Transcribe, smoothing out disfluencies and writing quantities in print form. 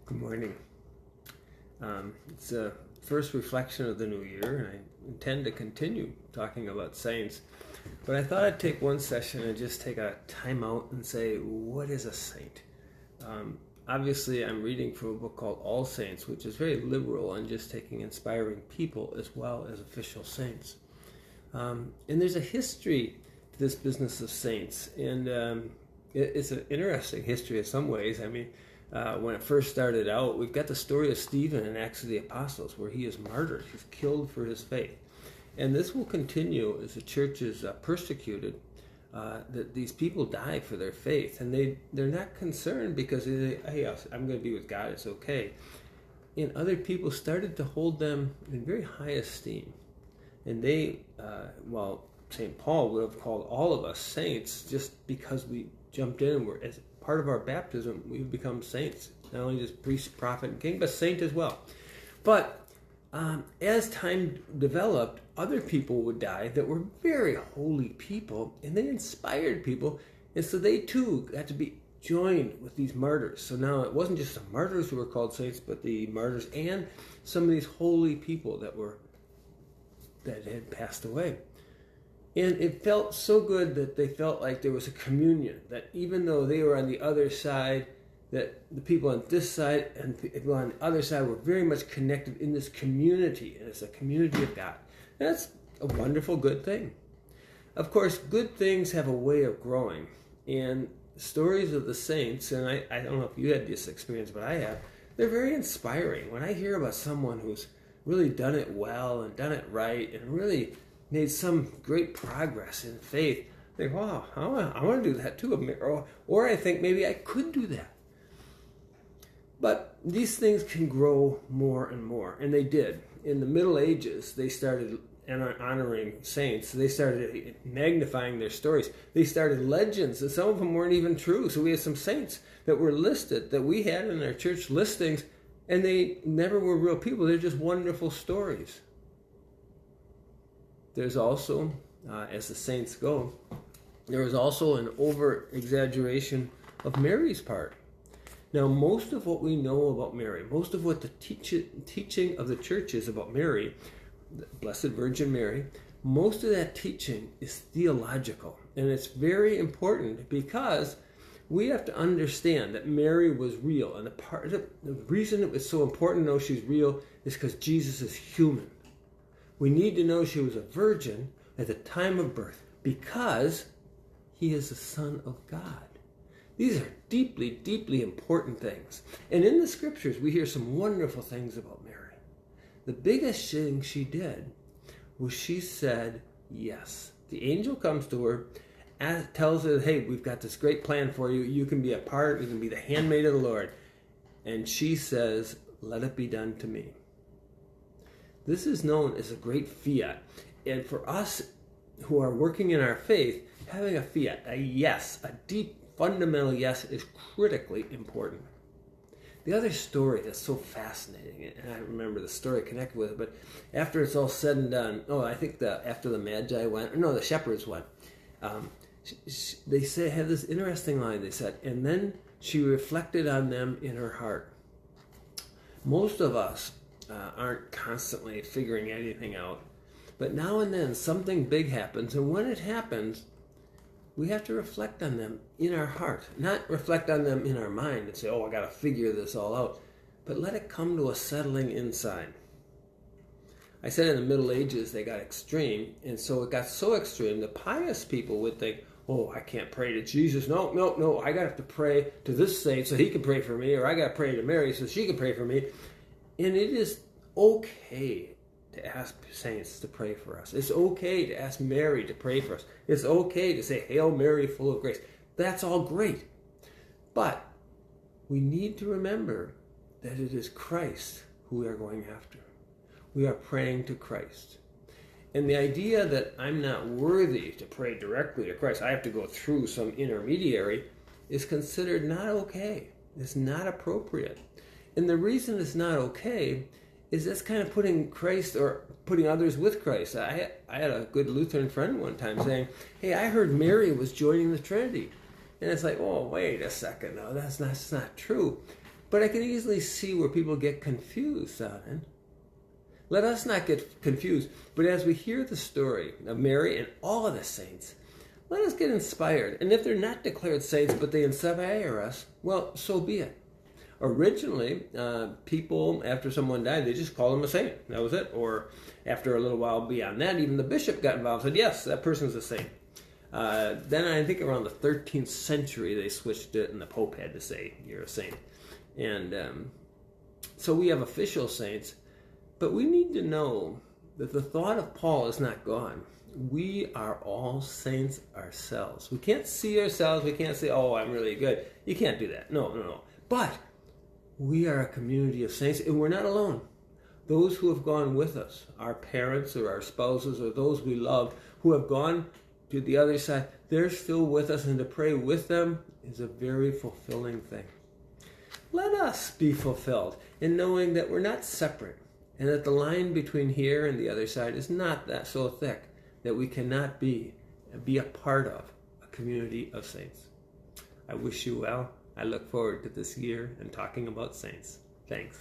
Good morning. It's the first reflection of the new year, and I intend to continue talking about saints. But I thought I'd take one session and just take a time out and say, what is a saint? Obviously, I'm reading from a book called All Saints, which is very liberal on just taking inspiring people as well as official saints. And there's a history to this business of saints, and it's an interesting history in some ways. I mean, when it first started out, we've got the story of Stephen in Acts of the Apostles, where he is martyred. He's killed for his faith. And this will continue as the church is persecuted, that these people die for their faith. And they're not concerned because they say, hey, I'm going to be with God, it's okay. And other people started to hold them in very high esteem. And while St. Paul would have called all of us saints just because we jumped in and were as part of our baptism, we've become saints. Not only just priest, prophet, and king, but saint as well. But as time developed, other people would die that were very holy people, and they inspired people, and so they too got to be joined with these martyrs. So now it wasn't just the martyrs who were called saints, but the martyrs and some of these holy people that had passed away. And it felt so good that they felt like there was a communion, that even though they were on the other side, that the people on this side and the people on the other side were very much connected in this community, and it's a community of God. And that's a wonderful, good thing. Of course, good things have a way of growing, and stories of the saints, and I don't know if you had this experience, but I have, they're very inspiring. When I hear about someone who's really done it well and done it right and really made some great progress in faith, I think, wow, I want to do that too. Or I think maybe I could do that. But these things can grow more and more, and they did. In the Middle Ages, they started honoring saints. They started magnifying their stories. They started legends, and some of them weren't even true. So we had some saints that were listed, that we had in our church listings, and they never were real people. They're just wonderful stories. There's also, as the saints go, there was also an over-exaggeration of Mary's part. Now, most of what we know about Mary, most of what the teaching of the church is about Mary, the Blessed Virgin Mary, most of that teaching is theological. And it's very important because we have to understand that Mary was real. And the reason it was so important to know she's real is because Jesus is human. We need to know she was a virgin at the time of birth because he is the Son of God. These are deeply, deeply important things. And in the scriptures, we hear some wonderful things about Mary. The biggest thing she did was she said yes. The angel comes to her, tells her, hey, we've got this great plan for you. You can be a part, you can be the handmaid of the Lord. And she says, let it be done to me. This is known as a great fiat. And for us who are working in our faith, having a fiat, a yes, a deep fundamental yes, is critically important. The other story that's so fascinating, and I remember the story connected with it, but after it's all said and done, I think after the Magi went, the shepherds went, they had this interesting line. They said, and then she reflected on them in her heart. Most of us aren't constantly figuring anything out, but now and then something big happens, and when it happens, we have to reflect on them in our heart, not reflect on them in our mind and say, I got to figure this all out, but let it come to a settling inside. I said in the Middle Ages they got extreme, and so it got so extreme, the pious people would think, I can't pray to Jesus. No, I got to pray to this saint so he can pray for me, or I got to pray to Mary so she can pray for me. And it is okay to ask saints to pray for us. It's okay to ask Mary to pray for us. It's okay to say, Hail Mary, full of grace. That's all great. But we need to remember that it is Christ who we are going after. We are praying to Christ. And the idea that I'm not worthy to pray directly to Christ, I have to go through some intermediary, is considered not okay. It's not appropriate. And the reason it's not okay is that's kind of putting Christ or putting others with Christ. I had a good Lutheran friend one time saying, hey, I heard Mary was joining the Trinity. And it's like, wait a second, no, that's not true. But I can easily see where people get confused on it. Let us not get confused, but as we hear the story of Mary and all of the saints, let us get inspired. And if they're not declared saints, but they inspire us, well, so be it. Originally, people, after someone died, they just called them a saint. That was it. Or after a little while beyond that, even the bishop got involved and said, yes, that person's a saint. Then I think around the 13th century, they switched it, and the Pope had to say, you're a saint. And so we have official saints, but we need to know that the thought of Paul is not gone. We are all saints ourselves. We can't see ourselves. We can't say, oh, I'm really good. You can't do that. No. But we are a community of saints, and we're not alone. Those who have gone with us, our parents or our spouses or those we love who have gone to the other side, they're still with us, and to pray with them is a very fulfilling thing. Let us be fulfilled in knowing that we're not separate, and that the line between here and the other side is not that so thick that we cannot be a part of a community of saints. I wish you well. I look forward to this year and talking about saints. Thanks.